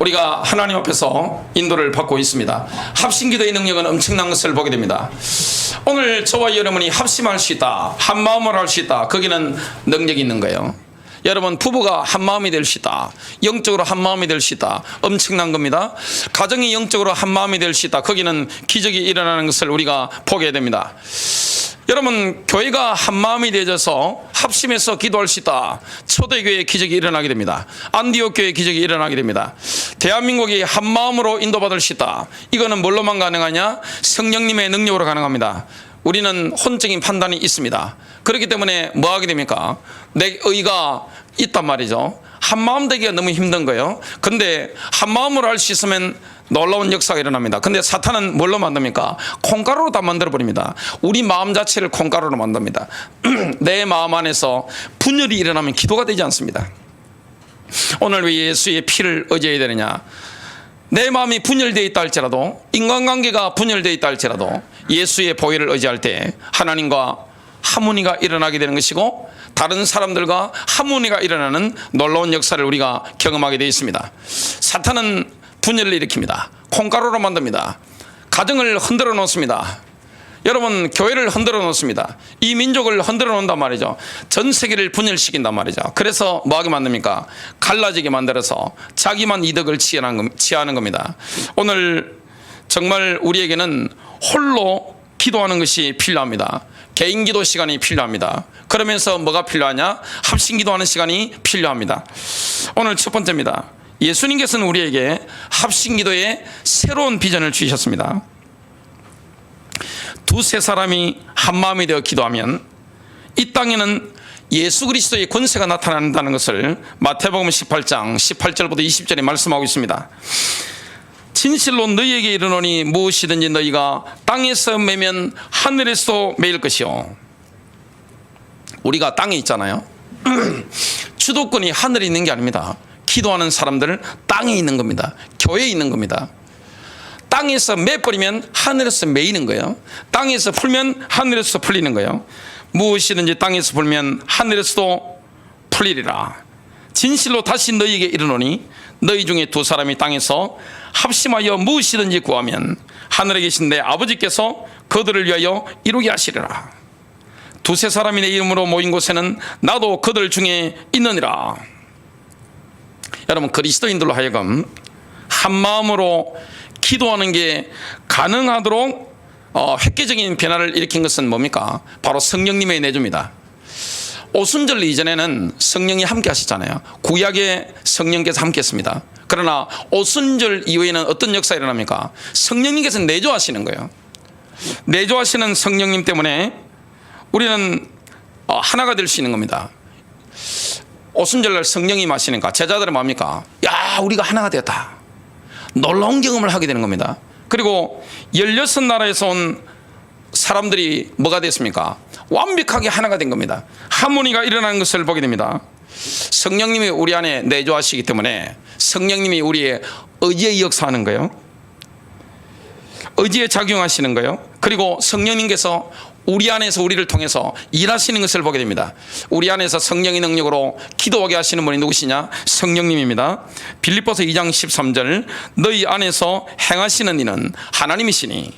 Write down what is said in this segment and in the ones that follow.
우리가 하나님 앞에서 인도를 받고 있습니다. 합심기도의 능력은 엄청난 것을 보게 됩니다. 오늘 저와 여러분이 합심할 수 있다, 한마음을 할 수 있다, 거기는 능력이 있는 거예요. 여러분, 부부가 한마음이 될 수 있다, 영적으로 한마음이 될 수 있다, 엄청난 겁니다. 가정이 영적으로 한마음이 될 수 있다, 거기는 기적이 일어나는 것을 우리가 보게 됩니다. 여러분, 교회가 한마음이 되어져서 합심해서 기도할 수 있다, 초대교회의 기적이 일어나게 됩니다. 안디옥 교회의 기적이 일어나게 됩니다. 대한민국이 한마음으로 인도받을 수 있다, 이거는 뭘로만 가능하냐? 성령님의 능력으로 가능합니다. 우리는 혼적인 판단이 있습니다. 그렇기 때문에 뭐 하게 됩니까? 내 의가 있단 말이죠. 한마음 되기가 너무 힘든 거예요. 근데 한마음으로 할 수 있으면 놀라운 역사가 일어납니다. 근데 사탄은 뭘로 만듭니까? 콩가루로 다 만들어버립니다. 우리 마음 자체를 콩가루로 만듭니다. 내 마음 안에서 분열이 일어나면 기도가 되지 않습니다. 오늘 왜 예수의 피를 의지해야 되느냐? 내 마음이 분열되어 있다 할지라도, 인간관계가 분열되어 있다 할지라도 예수의 보혈을 의지할 때 하나님과 하모니가 일어나게 되는 것이고, 다른 사람들과 하모니가 일어나는 놀라운 역사를 우리가 경험하게 되어 있습니다. 사탄은 분열을 일으킵니다. 콩가루로 만듭니다. 가정을 흔들어 놓습니다. 여러분, 교회를 흔들어 놓습니다. 이 민족을 흔들어 놓는단 말이죠. 전 세계를 분열시킨단 말이죠. 그래서 뭐하게 만듭니까? 갈라지게 만들어서 자기만 이득을 취하는 겁니다. 오늘 정말 우리에게는 홀로 기도하는 것이 필요합니다. 개인 기도 시간이 필요합니다. 그러면서 뭐가 필요하냐? 합심 기도하는 시간이 필요합니다. 오늘 첫 번째입니다. 예수님께서는 우리에게 합심 기도의 새로운 비전을 주셨습니다. 두세 사람이 한 마음이 되어 기도하면 이 땅에는 예수 그리스도의 권세가 나타난다는 것을 마태복음 18장 18절부터 20절에 말씀하고 있습니다. 진실로 너희에게 이르노니 무엇이든지 너희가 땅에서 매면 하늘에서 매일 것이요. 우리가 땅에 있잖아요. 주도권이 하늘에 있는 게 아닙니다. 기도하는 사람들은 땅에 있는 겁니다. 교회에 있는 겁니다. 땅에서 매버리면 하늘에서 매이는 거예요. 땅에서 풀면 하늘에서 풀리는 거예요. 무엇이든지 땅에서 풀면 하늘에서도 풀리리라. 진실로 다시 너희에게 이르노니 너희 중에 두 사람이 땅에서 합심하여 무엇이든지 구하면 하늘에 계신 내 아버지께서 그들을 위하여 이루게 하시리라. 두세 사람이 내 이름으로 모인 곳에는 나도 그들 중에 있느니라. 여러분, 그리스도인들로 하여금 한 마음으로 기도하는 게 가능하도록 획기적인 변화를 일으킨 것은 뭡니까? 바로 성령님의 내주입니다. 오순절 이전에는 성령이 함께 하셨잖아요. 구약에 성령께서 함께 했습니다. 그러나 오순절 이후에는 어떤 역사가 일어납니까? 성령님께서 내주하시는 거예요. 내주하시는 성령님 때문에 우리는 하나가 될 수 있는 겁니다. 오순절날 성령이 마시니까 제자들은 뭡니까? 야, 우리가 하나가 되었다. 놀라운 경험을 하게 되는 겁니다. 그리고 16나라에서 온 사람들이 뭐가 됐습니까? 완벽하게 하나가 된 겁니다. 하모니가 일어나는 것을 보게 됩니다. 성령님이 우리 안에 내주하시기 때문에 성령님이 우리의 의지에 역사하는 거예요. 의지에 작용하시는 거예요. 그리고 성령님께서 우리 안에서 우리를 통해서 일하시는 것을 보게 됩니다. 우리 안에서 성령의 능력으로 기도하게 하시는 분이 누구시냐? 성령님입니다. 빌립보서 2장 13절 너희 안에서 행하시는 이는 하나님이시니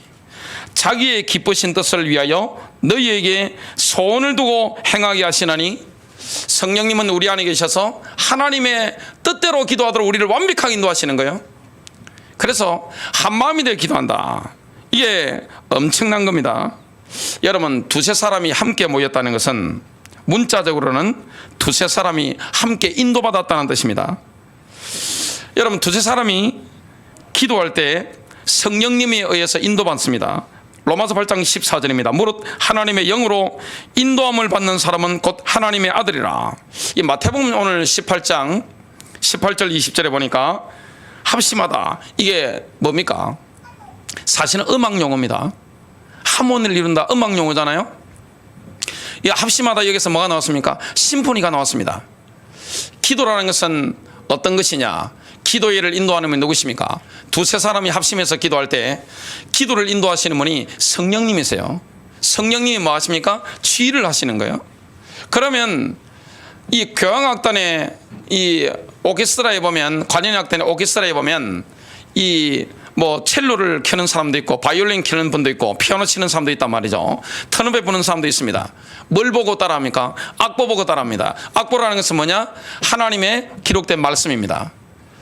자기의 기쁘신 뜻을 위하여 너희에게 소원을 두고 행하게 하시나니. 성령님은 우리 안에 계셔서 하나님의 뜻대로 기도하도록 우리를 완벽하게 인도하시는 거예요. 그래서 한 마음이 되어 기도한다. 이게 엄청난 겁니다. 여러분, 두세 사람이 함께 모였다는 것은 문자적으로는 두세 사람이 함께 인도받았다는 뜻입니다. 여러분, 두세 사람이 기도할 때 성령님에 의해서 인도받습니다. 로마서 8장 14절입니다. 무릇 하나님의 영으로 인도함을 받는 사람은 곧 하나님의 아들이라. 이 마태복음 오늘 18장 18절 20절에 보니까 합심하다, 이게 뭡니까? 사실은 음악 용어입니다. 하모니를 이룬다, 음악 용어잖아요. 이 합심하다, 여기서 뭐가 나왔습니까? 심포니가 나왔습니다. 기도라는 것은 어떤 것이냐? 기도회를 인도하는 분이 누구십니까? 두세 사람이 합심해서 기도할 때 기도를 인도하시는 분이 성령님이세요. 성령님이 뭐 하십니까? 지휘를 하시는 거예요. 그러면 이 교향악단의 이 오케스트라에 보면, 관현악단의 오케스트라에 보면 이 뭐 첼로를 켜는 사람도 있고 바이올린 켜는 분도 있고 피아노 치는 사람도 있단 말이죠. 트럼펫 부는 사람도 있습니다. 뭘 보고 따라합니까? 악보 보고 따라합니다. 악보라는 것은 뭐냐? 하나님의 기록된 말씀입니다.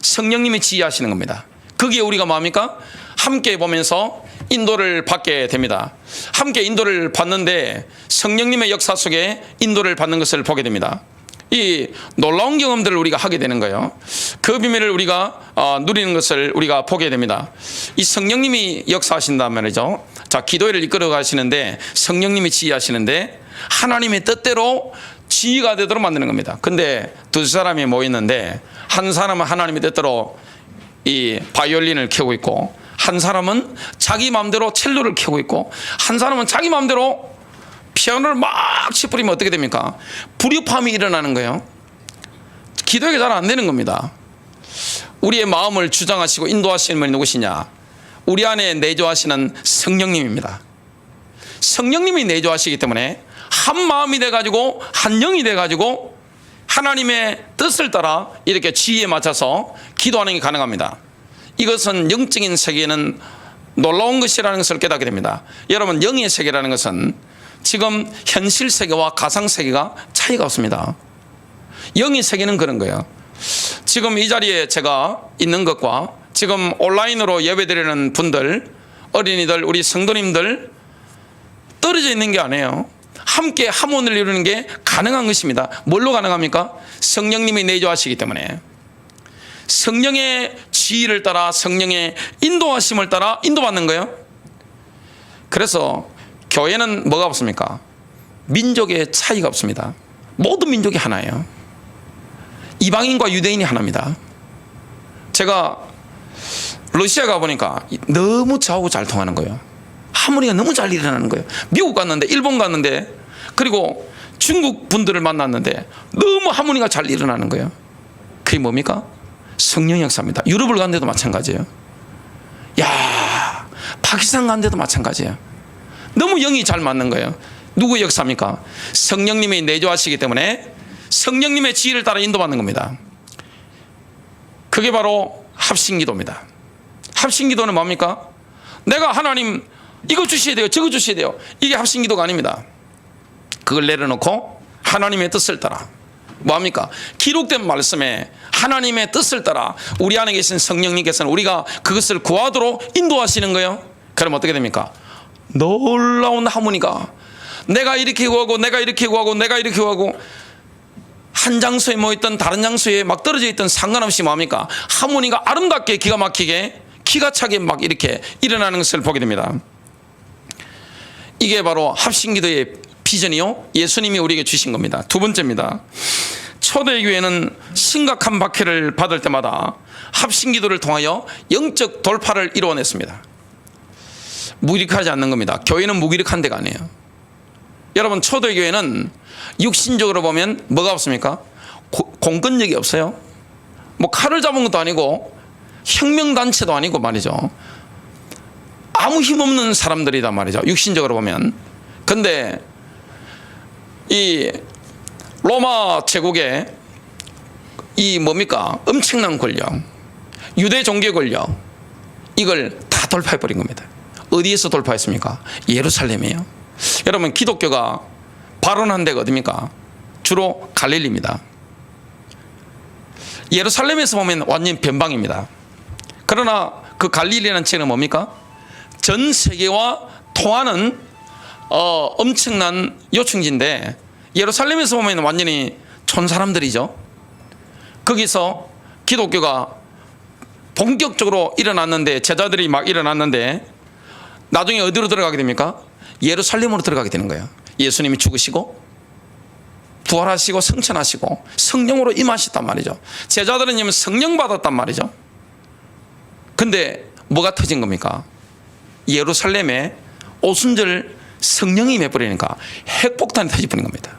성령님이 지휘하시는 겁니다. 거기에 우리가 뭐합니까? 함께 보면서 인도를 받게 됩니다. 함께 인도를 받는데 성령님의 역사 속에 인도를 받는 것을 보게 됩니다. 이 놀라운 경험들을 우리가 하게 되는 거예요. 그 비밀을 우리가 누리는 것을 우리가 보게 됩니다. 이 성령님이 역사하신단 말이죠. 자, 기도회를 이끌어 가시는데 성령님이 지휘하시는데 하나님의 뜻대로 지휘가 되도록 만드는 겁니다. 근데 두 사람이 모였는데 한 사람은 하나님의 뜻대로 이 바이올린을 켜고 있고 한 사람은 자기 마음대로 첼로를 켜고 있고 한 사람은 자기 마음대로 피아노를 막 치뿌리면 어떻게 됩니까? 불협화음이 일어나는 거예요. 기도가 잘 안 되는 겁니다. 우리의 마음을 주장하시고 인도하시는 분이 누구시냐? 우리 안에 내조하시는 성령님입니다. 성령님이 내조하시기 때문에 한 마음이 돼가지고 한 영이 돼가지고 하나님의 뜻을 따라 이렇게 지혜에 맞춰서 기도하는 게 가능합니다. 이것은 영적인 세계는 놀라운 것이라는 것을 깨닫게 됩니다. 여러분, 영의 세계라는 것은 지금 현실 세계와 가상 세계가 차이가 없습니다. 영의 세계는 그런 거예요. 지금 이 자리에 제가 있는 것과 지금 온라인으로 예배드리는 분들, 어린이들, 우리 성도님들 떨어져 있는 게 아니에요. 함께 함원을 이루는 게 가능한 것입니다. 뭘로 가능합니까? 성령님이 내조하시기 때문에. 성령의 지휘를 따라 성령의 인도하심을 따라 인도받는 거예요. 그래서 교회는 뭐가 없습니까? 민족의 차이가 없습니다. 모든 민족이 하나예요. 이방인과 유대인이 하나입니다. 제가 러시아 가보니까 너무 저하고 잘 통하는 거예요. 하모니가 너무 잘 일어나는 거예요. 미국 갔는데, 일본 갔는데, 그리고 중국 분들을 만났는데 너무 하모니가 잘 일어나는 거예요. 그게 뭡니까? 성령 역사입니다. 유럽을 갔는데도 마찬가지예요. 야, 파키스탄 갔는데도 마찬가지예요. 너무 영이 잘 맞는 거예요. 누구의 역사입니까? 성령님이 내조하시기 때문에 성령님의 지혜를 따라 인도받는 겁니다. 그게 바로 합심기도입니다. 합심기도는 뭡니까? 내가 하나님 이거 주셔야 돼요, 저거 주셔야 돼요. 이게 합심기도가 아닙니다. 그걸 내려놓고 하나님의 뜻을 따라 뭐합니까? 기록된 말씀에 하나님의 뜻을 따라 우리 안에 계신 성령님께서는 우리가 그것을 구하도록 인도하시는 거예요. 그럼 어떻게 됩니까? 놀라운 하모니가 내가 이렇게 구하고 내가 이렇게 구하고 내가 이렇게 구하고 한 장소에 모였던 다른 장소에 막 떨어져 있던 상관없이 뭐합니까? 하모니가 아름답게 기가 막히게 기가 차게 막 이렇게 일어나는 것을 보게 됩니다. 이게 바로 합심기도의 비전이요, 예수님이 우리에게 주신 겁니다. 두 번째입니다. 초대교회는 심각한 박해를 받을 때마다 합심기도를 통하여 영적 돌파를 이루어냈습니다. 무기력하지 않는 겁니다. 교회는 무기력한 데가 아니에요. 여러분, 초대교회는 육신적으로 보면 뭐가 없습니까? 공권력이 없어요. 뭐 칼을 잡은 것도 아니고 혁명단체도 아니고 말이죠. 아무 힘없는 사람들이단 말이죠, 육신적으로 보면. 근데 이 로마 제국의 이 뭡니까? 엄청난 권력, 유대 종교 권력, 이걸 다 돌파해버린 겁니다. 어디에서 돌파했습니까? 예루살렘이에요. 여러분, 기독교가 발원한 데가 어디입니까? 주로 갈릴리입니다. 예루살렘에서 보면 완전 변방입니다. 그러나 그 갈릴리라는 지역은 뭡니까? 전 세계와 통하는 엄청난 요충지인데 예루살렘에서 보면 완전히 촌 사람들이죠. 거기서 기독교가 본격적으로 일어났는데, 제자들이 막 일어났는데 나중에 어디로 들어가게 됩니까? 예루살렘으로 들어가게 되는 거예요. 예수님이 죽으시고 부활하시고 성천하시고 성령으로 임하셨단 말이죠. 제자들은 이미 성령 받았단 말이죠. 근데 뭐가 터진 겁니까? 예루살렘에 오순절 성령이 임해버리니까 핵폭탄이 터져버린 겁니다.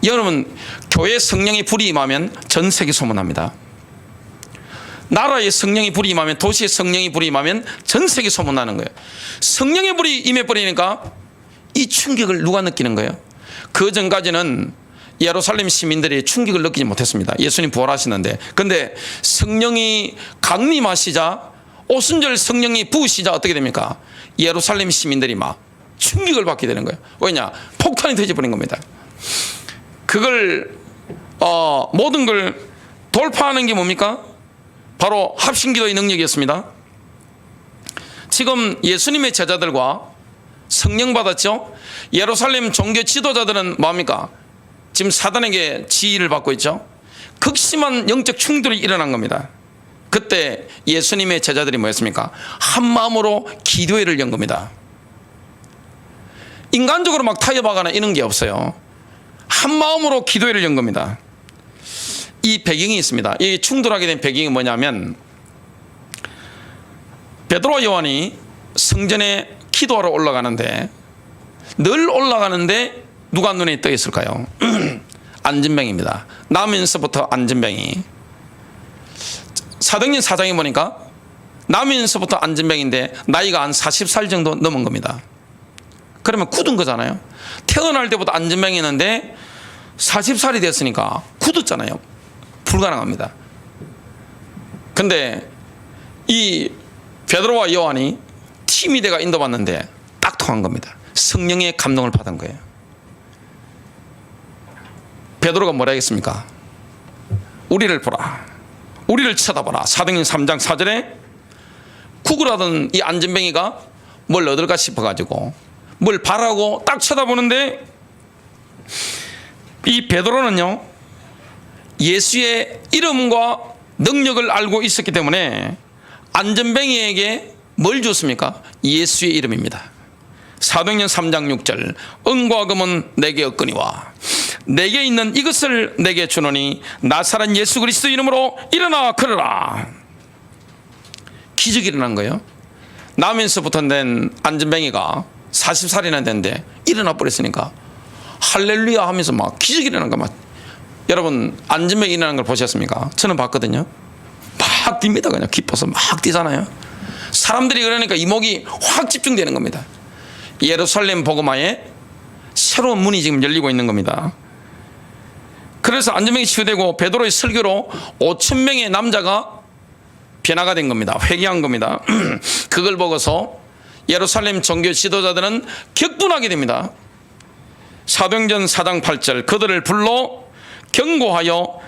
여러분, 교회 성령이 불이 임하면 전 세계 소문납니다. 나라의 성령이 불이 임하면, 도시의 성령이 불이 임하면 전 세계 소문나는 거예요. 성령의 불이 임해버리니까 이 충격을 누가 느끼는 거예요? 그 전까지는 예루살렘 시민들이 충격을 느끼지 못했습니다. 예수님 부활하시는데. 근데 성령이 강림하시자, 오순절 성령이 부으시자 어떻게 됩니까? 예루살렘 시민들이 막 충격을 받게 되는 거예요. 왜냐? 폭탄이 터져버린 겁니다. 그걸 모든 걸 돌파하는 게 뭡니까? 바로 합심기도의 능력이었습니다. 지금 예수님의 제자들과 성령 받았죠? 예루살렘 종교 지도자들은 뭡니까? 지금 사단에게 지휘를 받고 있죠? 극심한 영적 충돌이 일어난 겁니다. 그때 예수님의 제자들이 뭐였습니까? 한 마음으로 기도회를 연 겁니다. 인간적으로 막 타협하거나 이런 게 없어요. 한 마음으로 기도회를 연 겁니다. 이 배경이 있습니다. 이 충돌하게 된 배경이 뭐냐면, 베드로와 요한이 성전에 기도하러 올라가는데, 늘 올라가는데 누가 눈에 떠 있을까요? 안진뱅입니다. 나면서부터 안진뱅이. 사도행전 4장에 보니까 나면서부터 안진뱅인데 나이가 한 40살 정도 넘은 겁니다. 그러면 굳은 거잖아요. 태어날 때부터 안진뱅이었는데 40살이 됐으니까 굳었잖아요. 불가능합니다. 근데 이 베드로와 요한이 티미데가 인도받는데 딱 통한 겁니다. 성령의 감동을 받은 거예요. 베드로가 뭐라 했습니까? 우리를 보라, 우리를 쳐다보라. 사도행전 3장 4절에 구걸하던 이 안진뱅이가 뭘 얻을까 싶어가지고 뭘 바라고 딱 쳐다보는데, 이 베드로는요 예수의 이름과 능력을 알고 있었기 때문에 안진뱅이에게 뭘 줬습니까? 예수의 이름입니다. 사도행전 3장 6절, 은과 금은 내게 없거니와 내게 있는 이것을 내게 주노니 나사렛 예수 그리스도 이름으로 일어나 걸어라. 기적이 일어난 거예요. 나면서부터 낸 안진뱅이가 40살이나 됐는데 일어나 버렸으니까 할렐루야 하면서 막 기적이 일어난 거. 막 여러분 안진뱅이 일어나는 걸 보셨습니까? 저는 봤거든요. 막 뜁니다. 그냥 기뻐서 막 뛰잖아요. 사람들이 그러니까 이목이 확 집중되는 겁니다. 예루살렘 복음화에 새로운 문이 지금 열리고 있는 겁니다. 그래서 안진뱅이 치유되고 베드로의 설교로 5,000명의 남자가 변화가 된 겁니다. 회개한 겁니다. 그걸 보고서 예루살렘 종교 지도자들은 격분하게 됩니다. 사도행전 4장 8절, 그들을 불러 경고하여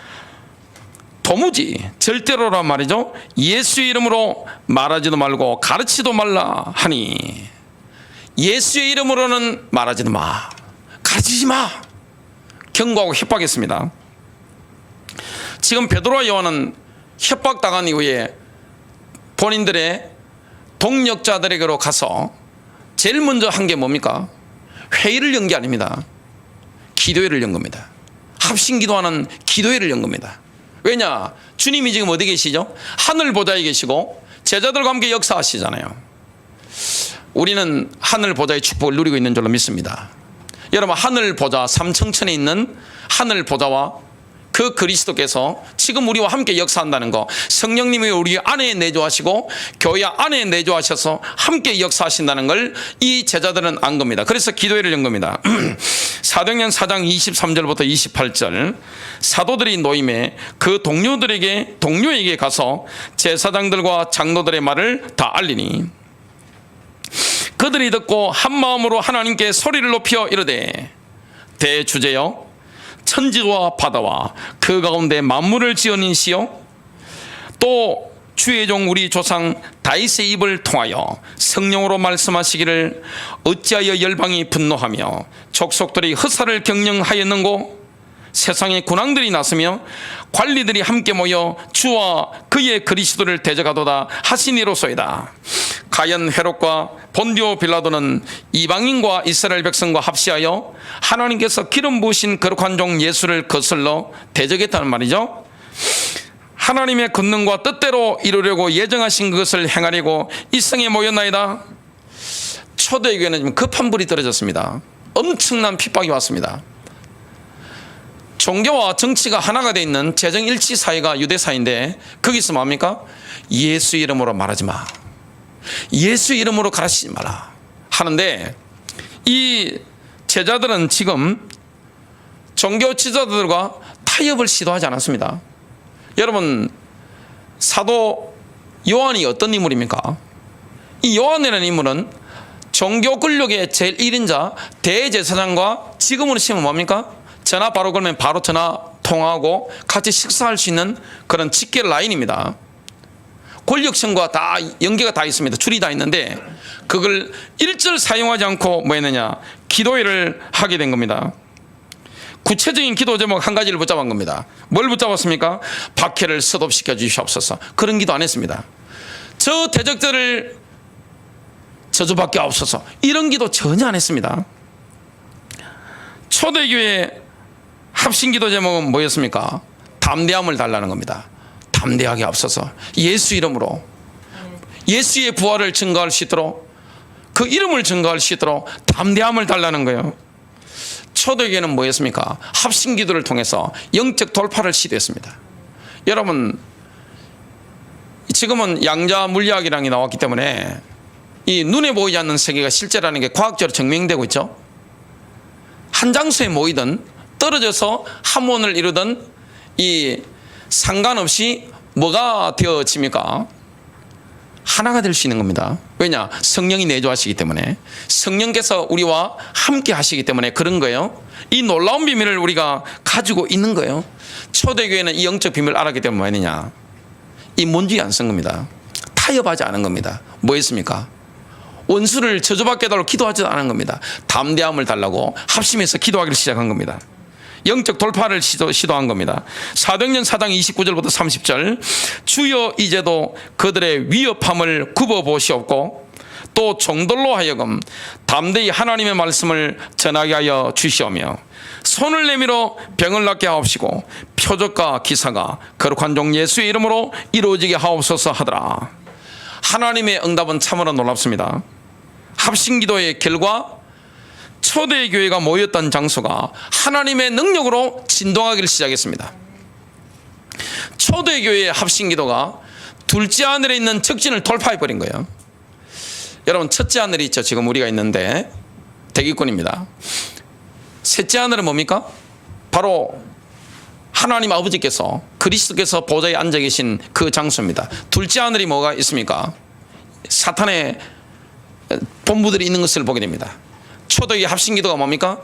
도무지 절대로란 말이죠, 예수의 이름으로 말하지도 말고 가르치도 말라 하니. 예수의 이름으로는 말하지도 마, 가르치지 마, 경고하고 협박했습니다. 지금 베드로와 요한은 협박당한 이후에 본인들의 동력자들에게로 가서 제일 먼저 한 게 뭡니까? 회의를 연 게 아닙니다. 기도회를 연 겁니다. 합심기도하는 기도회를 연 겁니다. 왜냐? 주님이 지금 어디 계시죠? 하늘 보좌에 계시고 제자들과 함께 역사하시잖아요. 우리는 하늘 보좌의 축복을 누리고 있는 줄로 믿습니다. 여러분, 하늘 보좌, 삼청천에 있는 하늘 보좌와 그 그리스도께서 지금 우리와 함께 역사한다는 거, 성령님이 우리 안에 내주하시고 교회 안에 내주하셔서 함께 역사하신다는 걸 이 제자들은 안 겁니다. 그래서 기도회를 연 겁니다. 사도행전 4장 23절부터 28절, 사도들이 모임에 그 동료에게 가서 제사장들과 장로들의 말을 다 알리니 그들이 듣고 한 마음으로 하나님께 소리를 높여 이르되, 대주제여, 천지와 바다와 그 가운데 만물을 지으니시여, 또 주의 종 우리 조상 다윗의 입을 통하여 성령으로 말씀하시기를 어찌하여 열방이 분노하며 족속들이 흑사를 경영하였는고, 세상의 군왕들이 나서며 관리들이 함께 모여 주와 그의 그리스도를 대적하도다 하시니로소이다. 가연 헤롯과 본디오 빌라도는 이방인과 이스라엘 백성과 합시하여 하나님께서 기름 부으신 거룩한 종 예수를 거슬러 대적했다는 말이죠. 하나님의 권능과 뜻대로 이루려고 예정하신 그것을 행하려고 이 성에 모였나이다. 초대교회는 지금 급한 불이 떨어졌습니다. 엄청난 핍박이 왔습니다. 종교와 정치가 하나가 되어 있는 재정일치 사회가 유대사회인데 거기서 뭡니까? 예수 이름으로 말하지 마, 예수 이름으로 가르치지 마라 하는데, 이 제자들은 지금 종교 지도자들과 타협을 시도하지 않았습니다. 여러분, 사도 요한이 어떤 인물입니까? 이 요한이라는 인물은 종교 권력의 제일 1인자 대제사장과 지금으로 치면 뭡니까? 전화 바로 걸면 바로 전화 통화하고 같이 식사할 수 있는 그런 직계 라인입니다. 권력층과 다 연계가 다 있습니다. 줄이 다 있는데 그걸 일절 사용하지 않고 뭐 했느냐? 기도회를 하게 된 겁니다. 구체적인 기도 제목 한 가지를 붙잡은 겁니다. 뭘 붙잡았습니까? 박해를 스톱시켜 주시옵소서. 그런 기도 안 했습니다. 저 대적들을 저주밖에 없어서 이런 기도 전혀 안 했습니다. 초대교회 합심기도 제목은 뭐였습니까? 담대함을 달라는 겁니다. 담대하게 앞서서 예수 이름으로 예수의 부활을 증거할 수 있도록 그 이름을 증거할 수 있도록 담대함을 달라는 거예요. 초대교회는 뭐였습니까? 합심기도를 통해서 영적 돌파를 시도했습니다. 여러분, 지금은 양자 물리학이라는 게 나왔기 때문에 이 눈에 보이지 않는 세계가 실제라는 게 과학적으로 증명되고 있죠. 한 장소에 모이든 떨어져서 함원을 이루든 이 상관없이 뭐가 되어집니까? 하나가 될 수 있는 겁니다. 왜냐? 성령이 내주하시기 때문에, 성령께서 우리와 함께 하시기 때문에 그런 거예요. 이 놀라운 비밀을 우리가 가지고 있는 거예요. 초대교회는 이 영적 비밀을 알았기 때문에 뭐 했느냐? 이 문제에 안 쓴 겁니다. 타협하지 않은 겁니다. 뭐 했습니까? 원수를 저주받게 해달라고 기도하지도 않은 겁니다. 담대함을 달라고 합심해서 기도하기를 시작한 겁니다. 영적 돌파를 시도한 겁니다. 사도행전 4장 29절부터 30절 주여 이제도 그들의 위협함을 굽어보시옵고 또 종들로 하여금 담대히 하나님의 말씀을 전하게 하여 주시오며 손을 내밀어 병을 낫게 하옵시고 표적과 기사가 거룩한 종 예수의 이름으로 이루어지게 하옵소서 하더라. 하나님의 응답은 참으로 놀랍습니다. 합심기도의 결과 초대교회가 모였던 장소가 하나님의 능력으로 진동하기를 시작했습니다. 초대교회의 합심기도가 둘째 하늘에 있는 적진을 돌파해버린 거예요. 여러분, 첫째 하늘이 있죠. 지금 우리가 있는데 대기권입니다. 셋째 하늘은 뭡니까? 바로 하나님 아버지께서 그리스도께서 보좌에 앉아 계신 그 장소입니다. 둘째 하늘이 뭐가 있습니까? 사탄의 본부들이 있는 것을 보게 됩니다. 초대교회 합심기도가 뭡니까?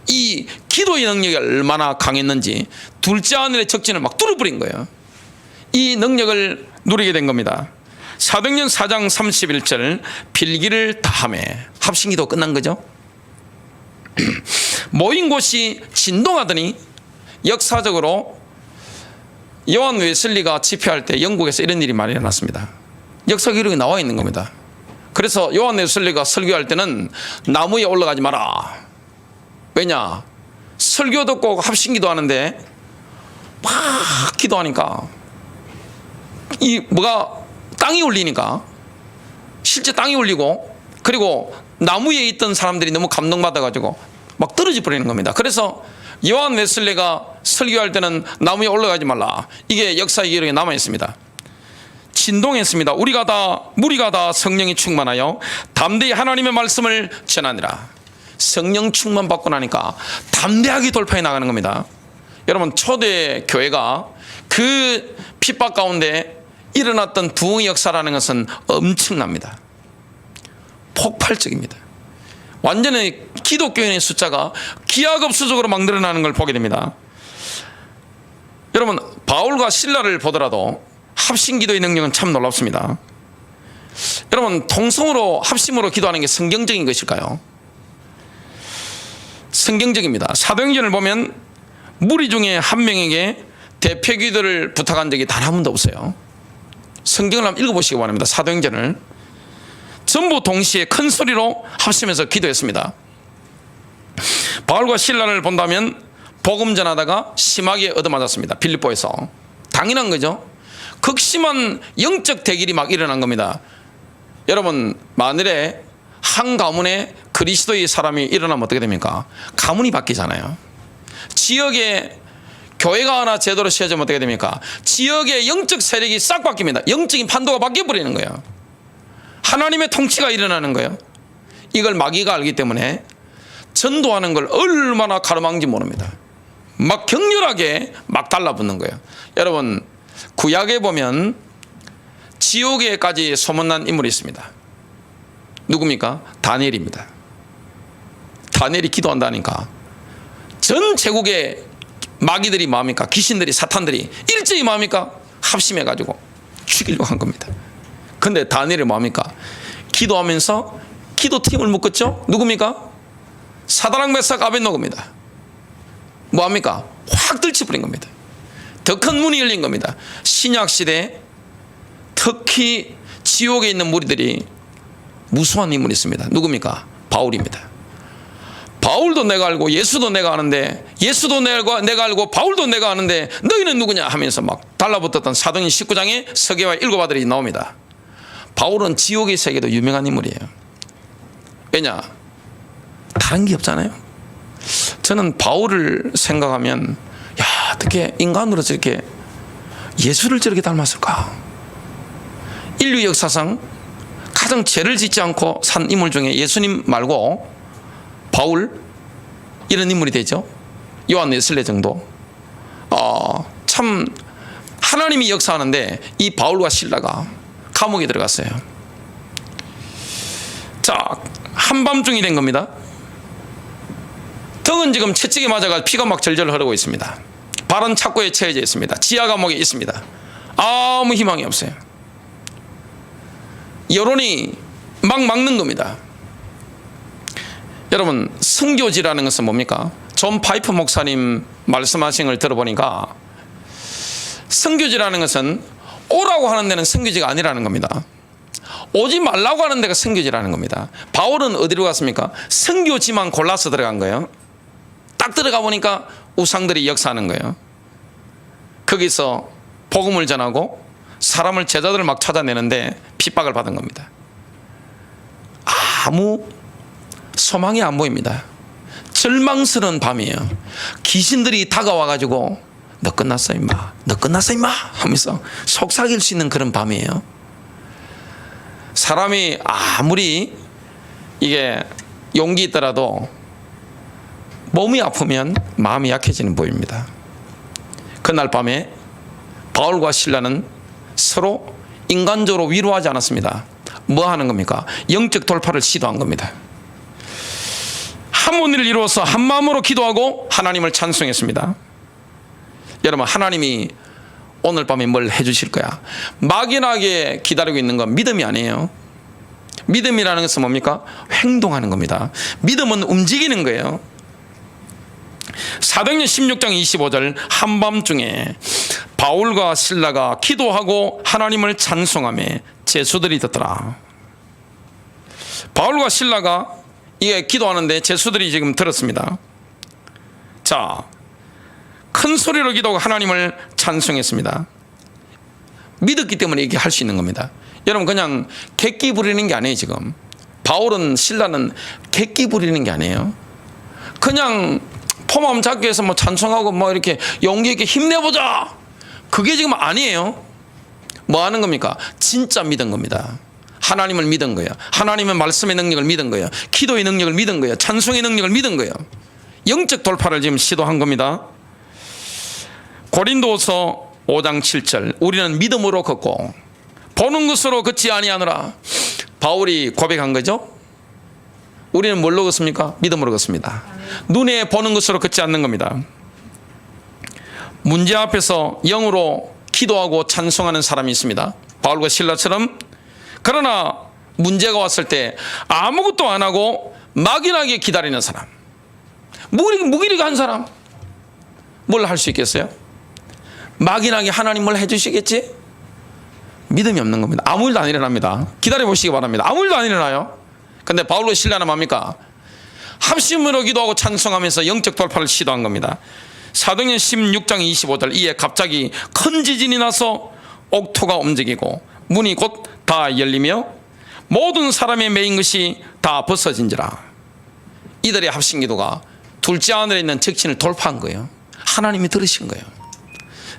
이 기도의 능력이 얼마나 강했는지 둘째 하늘의 적진을 막 뚫어버린 거예요. 이 능력을 누리게 된 겁니다. 사도행전 4장 31절 필기를 다하매 합심기도 끝난 거죠. 모인 곳이 진동하더니 역사적으로 요한 웨슬리가 집회할 때 영국에서 이런 일이 많이 일어났습니다. 역사 기록에 나와 있는 겁니다. 그래서 요한 웨슬리가 설교할 때는 나무에 올라가지 마라. 왜냐? 설교 듣고 합심기도 하는데 막 기도하니까 이 뭐가 땅이 울리니까 실제 땅이 울리고 그리고 나무에 있던 사람들이 너무 감동받아가지고 막 떨어져 버리는 겁니다. 그래서 요한 웨슬리가 설교할 때는 나무에 올라가지 말라. 이게 역사 기록에 남아 있습니다. 진동했습니다. 우리가 다 성령이 충만하여 담대히 하나님의 말씀을 전하니라. 성령 충만 받고 나니까 담대하게 돌파해 나가는 겁니다. 여러분, 초대 교회가 그 핍박 가운데 일어났던 부흥의 역사라는 것은 엄청납니다. 폭발적입니다. 완전히 기독교인의 숫자가 기하급수적으로 막 늘어나는 걸 보게 됩니다. 여러분, 바울과 실라를 보더라도 합심기도의 능력은 참 놀랍습니다. 여러분, 통성으로 합심으로 기도하는 게 성경적인 것일까요? 성경적입니다. 사도행전을 보면 무리 중에 한 명에게 대표 기도를 부탁한 적이 단 한 번도 없어요. 성경을 한번 읽어보시기 바랍니다. 사도행전을 전부 동시에 큰 소리로 합심해서 기도했습니다. 바울과 실라를 본다면 복음 전하다가 심하게 얻어맞았습니다. 빌립보에서. 당연한 거죠. 극심한 영적 대결이 막 일어난 겁니다. 여러분, 만일에 한 가문에 그리스도의 사람이 일어나면 어떻게 됩니까? 가문이 바뀌잖아요. 지역에 교회가 하나 제대로 세워지면 어떻게 됩니까? 지역의 영적 세력이 싹 바뀝니다. 영적인 판도가 바뀌어버리는 거예요. 하나님의 통치가 일어나는 거예요. 이걸 마귀가 알기 때문에 전도하는 걸 얼마나 가로막는지 모릅니다. 막 격렬하게 막 달라붙는 거예요. 여러분, 구약에 보면 지옥에까지 소문난 인물이 있습니다. 누굽니까? 다니엘입니다. 다니엘이 기도한다니까 전 제국의 마귀들이 뭐합니까? 귀신들이, 사탄들이 일제히 뭐합니까? 합심해가지고 죽이려고 한 겁니다. 근데 다니엘이 뭐합니까? 기도하면서 기도팀을 묶었죠? 누굽니까? 사드락 메삭 아벳노고입니다. 뭐합니까? 확 들쳐버린 겁니다. 더 큰 문이 열린 겁니다. 신약시대에 특히 지옥에 있는 무리들이 무수한 인물이 있습니다. 누굽니까? 바울입니다. 바울도 내가 알고 예수도 내가 아는데, 예수도 내가 알고 바울도 내가 아는데 너희는 누구냐 하면서 막 달라붙었던 사도행 19장에 서기와 일곱 아들이 나옵니다. 바울은 지옥의 세계도 유명한 인물이에요. 왜냐? 다른 게 없잖아요. 저는 바울을 생각하면 야, 어떻게 인간으로 저렇게 예수를 저렇게 닮았을까? 인류 역사상 가장 죄를 짓지 않고 산 인물 중에 예수님 말고 바울 이런 인물이 되죠. 요한 웨슬레 정도. 참 하나님이 역사하는데 이 바울과 실라가 감옥에 들어갔어요. 자, 한밤중이 된 겁니다. 덕은 지금 채찍에 맞아가 피가 막 절절 흐르고 있습니다. 발은 착고에 처해져 있습니다. 지하 감옥에 있습니다. 아무 희망이 없어요. 여론이 막 막는 겁니다. 여러분, 선교지라는 것은 뭡니까? 존 파이프 목사님 말씀하신 걸 들어보니까 선교지라는 것은 오라고 하는 데는 선교지가 아니라는 겁니다. 오지 말라고 하는 데가 선교지라는 겁니다. 바울은 어디로 갔습니까? 선교지만 골라서 들어간 거예요. 딱 들어가 보니까 우상들이 역사하는 거예요. 거기서 복음을 전하고 사람을, 제자들을 막 찾아내는데 핍박을 받은 겁니다. 아무 소망이 안 보입니다. 절망스러운 밤이에요. 귀신들이 다가와가지고 너 끝났어 임마, 너 끝났어 임마 하면서 속삭일 수 있는 그런 밤이에요. 사람이 아무리 이게 용기 있더라도 몸이 아프면 마음이 약해지는 법입니다. 그날 밤에 바울과 실라는 서로 인간적으로 위로하지 않았습니다. 뭐 하는 겁니까? 영적 돌파를 시도한 겁니다. 한 문의를 이루어서 한 마음으로 기도하고 하나님을 찬송했습니다. 여러분, 하나님이 오늘 밤에 뭘 해주실 거야? 막연하게 기다리고 있는 건 믿음이 아니에요. 믿음이라는 것은 뭡니까? 행동하는 겁니다. 믿음은 움직이는 거예요. 사도행전 16장 25절, 한밤중에 바울과 실라가 기도하고 하나님을 찬송하며 제수들이 듣더라. 바울과 실라가 이게 기도하는데 제수들이 지금 들었습니다. 자, 큰 소리로 기도하고 하나님을 찬송했습니다. 믿었기 때문에 이렇게 할 수 있는 겁니다. 여러분, 그냥 객기 부리는 게 아니에요. 지금 바울은, 실라는 객기 부리는 게 아니에요. 그냥 포마음 잡기 위해서 뭐 찬송하고 뭐 이렇게 용기 있게 힘내보자, 그게 지금 아니에요. 뭐 하는 겁니까? 진짜 믿은 겁니다. 하나님을 믿은 거예요. 하나님의 말씀의 능력을 믿은 거예요. 기도의 능력을 믿은 거예요. 찬송의 능력을 믿은 거예요. 영적 돌파를 지금 시도한 겁니다. 고린도서 5장 7절, 우리는 믿음으로 걷고 보는 것으로 걷지 아니하노라. 바울이 고백한 거죠. 우리는 뭘로 걷습니까? 믿음으로 걷습니다. 눈에 보는 것으로 걷지 않는 겁니다. 문제 앞에서 영으로 기도하고 찬송하는 사람이 있습니다. 바울과 실라처럼. 그러나 문제가 왔을 때 아무것도 안 하고 막연하게 기다리는 사람, 무기력한 사람, 뭘 할 수 있겠어요? 막연하게 하나님 뭘 해주시겠지? 믿음이 없는 겁니다. 아무 일도 안 일어납니다. 기다려 보시기 바랍니다. 아무 일도 안 일어나요. 근데 바울과 실라는 뭡니까? 합심으로 기도하고 찬송하면서 영적 돌파를 시도한 겁니다. 사도행전 16장 25절, 이에 갑자기 큰 지진이 나서 옥토가 움직이고 문이 곧 다 열리며 모든 사람의 매인 것이 다 벗어진지라. 이들의 합심 기도가 둘째 하늘에 있는 적신을 돌파한 거예요. 하나님이 들으신 거예요.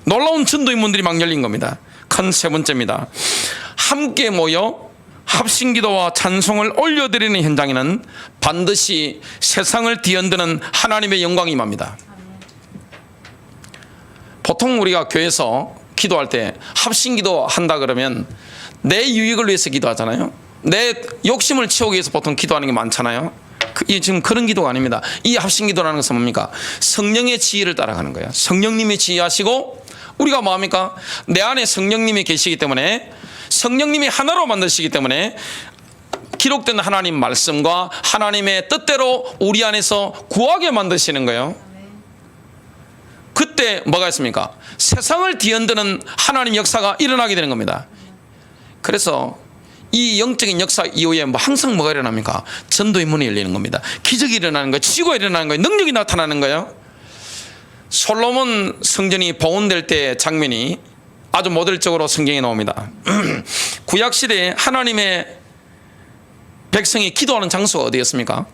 놀라운 전도의 문들이 막 열린 겁니다. 큰 세 번째입니다. 함께 모여 합심기도와 찬송을 올려드리는 현장에는 반드시 세상을 뒤흔드는 하나님의 영광이 임합니다. 보통 우리가 교회에서 기도할 때 합심기도 한다 그러면 내 유익을 위해서 기도하잖아요. 내 욕심을 채우기 위해서 보통 기도하는 게 많잖아요. 이 지금 그런 기도가 아닙니다. 이 합심기도라는 것은 뭡니까? 성령의 지혜를 따라가는 거예요. 성령님이 지혜하시고 우리가 뭐합니까? 내 안에 성령님이 계시기 때문에 성령님이 하나로 만드시기 때문에 기록된 하나님 말씀과 하나님의 뜻대로 우리 안에서 구하게 만드시는 거예요. 그때 뭐가 있습니까? 세상을 뒤흔드는 하나님 역사가 일어나게 되는 겁니다. 그래서 이 영적인 역사 이후에 항상 뭐가 일어납니까? 전도의 문이 열리는 겁니다. 기적이 일어나는 거예요. 치유가 일어나는 거예요. 능력이 나타나는 거예요. 솔로몬 성전이 봉헌될 때 장면이 아주 모델적으로 성경에 나옵니다. 구약시대에 하나님의 백성이 기도하는 장소가 어디였습니까?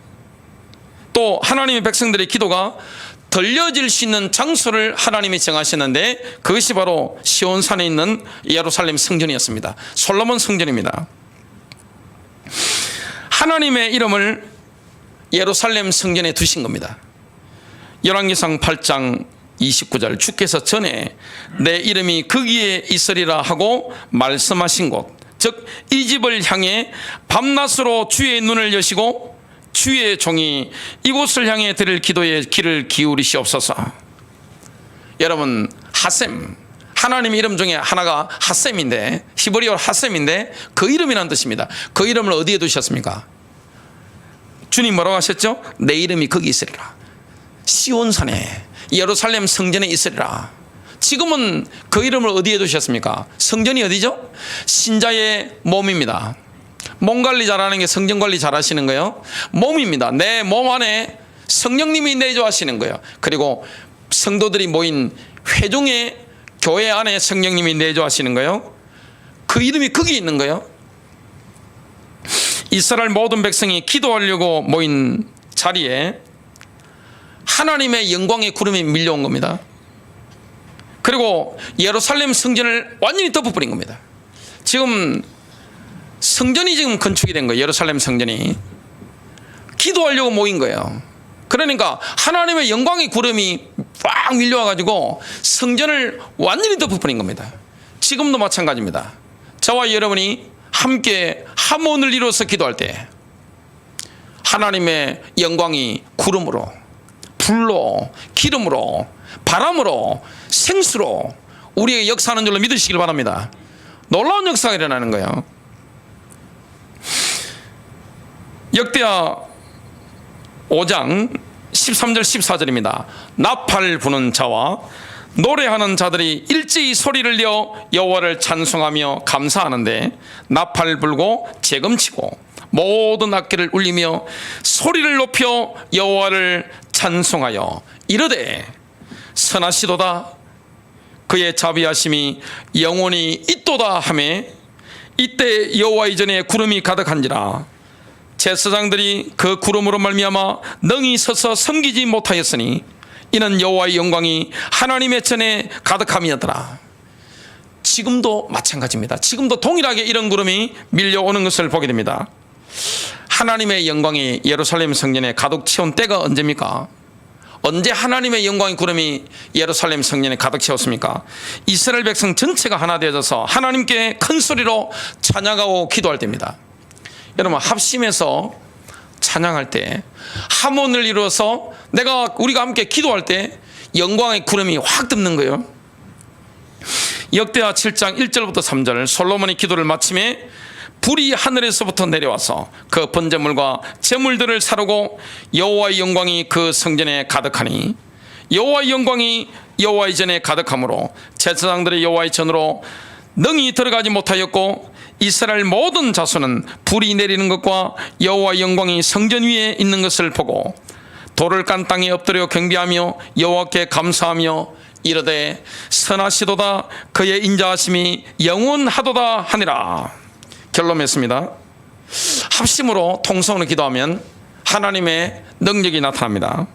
또 하나님의 백성들의 기도가 들려질 수 있는 장소를 하나님이 정하셨는데 그것이 바로 시온산에 있는 예루살렘 성전이었습니다. 솔로몬 성전입니다. 하나님의 이름을 예루살렘 성전에 두신 겁니다. 열왕기상 8장 29절 주께서 전에 내 이름이 거기에 있으리라 하고 말씀하신 곳, 즉 이 집을 향해 밤낮으로 주의 눈을 여시고 주의 종이 이곳을 향해 드릴 기도에 귀를 기울이시옵소서. 여러분, 하셈, 하나님 이름 중에 하나가 하셈인데, 히브리어 하셈인데 그 이름이라는 뜻입니다. 그 이름을 어디에 두셨습니까? 주님 뭐라고 하셨죠? 내 이름이 거기 있으리라. 시온산에 예루살렘 성전에 있으리라. 지금은 그 이름을 어디에 두셨습니까? 성전이 어디죠? 신자의 몸입니다. 몸 관리 잘하는 게 성전 관리 잘하시는 거예요. 몸입니다. 내 몸 안에 성령님이 내주하시는 거예요. 그리고 성도들이 모인 회중의 교회 안에 성령님이 내주하시는 거예요. 그 이름이 거기 있는 거예요. 이스라엘 모든 백성이 기도하려고 모인 자리에 하나님의 영광의 구름이 밀려온 겁니다. 그리고 예루살렘 성전을 완전히 덮어버린 겁니다. 지금 성전이 지금 건축이 된 거예요. 예루살렘 성전이 기도하려고 모인 거예요. 그러니까 하나님의 영광의 구름이 빡 밀려와가지고 성전을 완전히 덮어버린 겁니다. 지금도 마찬가지입니다. 저와 여러분이 함께 함원을 이루어서 기도할 때 하나님의 영광이 구름으로, 불로, 기름으로, 바람으로, 생수로 우리의 역사하는 줄로 믿으시길 바랍니다. 놀라운 역사가 일어나는 거예요. 역대하 5장 13절 14절입니다. 나팔 부는 자와 노래하는 자들이 일제히 소리를 내어 여호와를 찬송하며 감사하는데 나팔 불고 재금치고 모든 악기를 울리며 소리를 높여 여호와를 찬송하여 이르되 선하시도다 그의 자비하심이 영원히 있도다 하매 이때 여호와 이전에 구름이 가득한지라 제사장들이 그 구름으로 말미암아 능히 서서 섬기지 못하였으니 이는 여호와의 영광이 하나님의 전에 가득함이었더라. 지금도 마찬가지입니다. 지금도 동일하게 이런 구름이 밀려오는 것을 보게 됩니다. 하나님의 영광이 예루살렘 성전에 가득 채운 때가 언제입니까? 언제 하나님의 영광의 구름이 예루살렘 성전에 가득 채웠습니까? 이스라엘 백성 전체가 하나 되어져서 하나님께 큰 소리로 찬양하고 기도할 때입니다. 여러분, 합심해서 찬양할 때 함원을 이루어서 우리가 함께 기도할 때 영광의 구름이 확 덮는 거예요. 역대하 7장 1절부터 3절 솔로몬이 기도를 마침에 불이 하늘에서부터 내려와서 그 번제물과 제물들을 사르고 여호와의 영광이 그 성전에 가득하니 여호와의 영광이 여호와의 전에 가득하므로 제사장들이 여호와의 전으로 능히 들어가지 못하였고 이스라엘 모든 자손은 불이 내리는 것과 여호와의 영광이 성전 위에 있는 것을 보고 돌을 깐 땅에 엎드려 경배하며 여호와께 감사하며 이르되 선하시도다 그의 인자하심이 영원하도다 하니라. 결론 맺습니다. 합심으로 통성으로 기도하면 하나님의 능력이 나타납니다.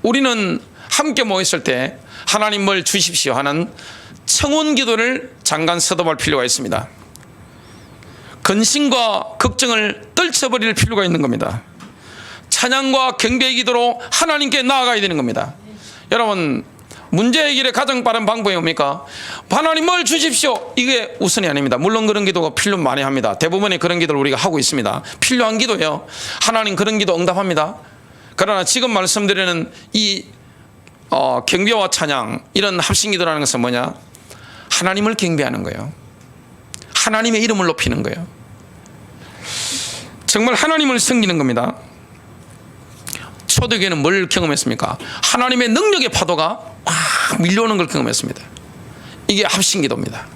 우리는 함께 모였을 때 하나님 뭘 주십시오 하는 청원 기도를 잠깐 서둬볼 필요가 있습니다. 근심과 걱정을 떨쳐버릴 필요가 있는 겁니다. 찬양과 경배의 기도로 하나님께 나아가야 되는 겁니다. 여러분, 문제 해결의 가장 빠른 방법이 뭡니까? 하나님 뭘 주십시오. 이게 우선이 아닙니다. 물론 그런 기도가 필요 많이 합니다. 대부분의 그런 기도를 우리가 하고 있습니다. 필요한 기도예요. 하나님 그런 기도 응답합니다. 그러나 지금 말씀드리는 이 경배와 찬양, 이런 합심기도라는 것은 뭐냐? 하나님을 경배하는 거예요. 하나님의 이름을 높이는 거예요. 정말 하나님을 섬기는 겁니다. 초대교회는 뭘 경험했습니까? 하나님의 능력의 파도가 막 밀려오는 걸 경험했습니다. 이게 합심기도입니다.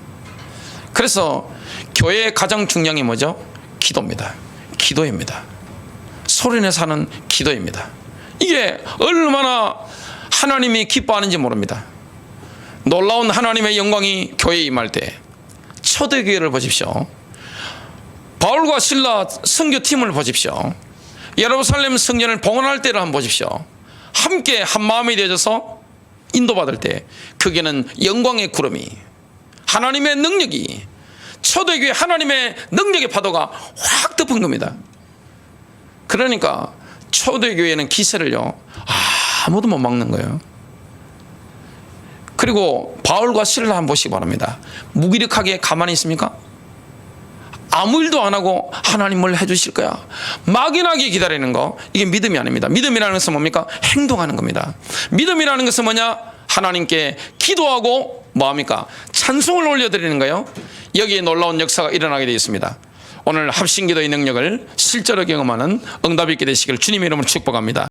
그래서 교회의 가장 중요한 게 뭐죠? 기도입니다. 기도입니다. 소리내서 하는 기도입니다. 이게 얼마나 하나님이 기뻐하는지 모릅니다. 놀라운 하나님의 영광이 교회에 임할 때 초대교회를 보십시오. 바울과 실라 선교팀을 보십시오. 예루살렘 성전을 봉헌할 때를 한번 보십시오. 함께 한 마음이 되어져서 인도받을 때 거기에는 영광의 구름이, 하나님의 능력이, 초대교회 하나님의 능력의 파도가 확 덮은 겁니다. 그러니까 초대교회는 기세를요 아무도 못 막는 거예요. 그리고 바울과 실라 한번 보시기 바랍니다. 무기력하게 가만히 있습니까? 아무 일도 안 하고 하나님 뭘 해주실 거야 막연하게 기다리는 거, 이게 믿음이 아닙니다. 믿음이라는 것은 뭡니까? 행동하는 겁니다. 믿음이라는 것은 뭐냐? 하나님께 기도하고 뭐합니까? 찬송을 올려드리는 거예요. 여기에 놀라운 역사가 일어나게 되어 있습니다. 오늘 합심기도의 능력을 실제로 경험하는 응답이 있게 되시길 주님의 이름으로 축복합니다.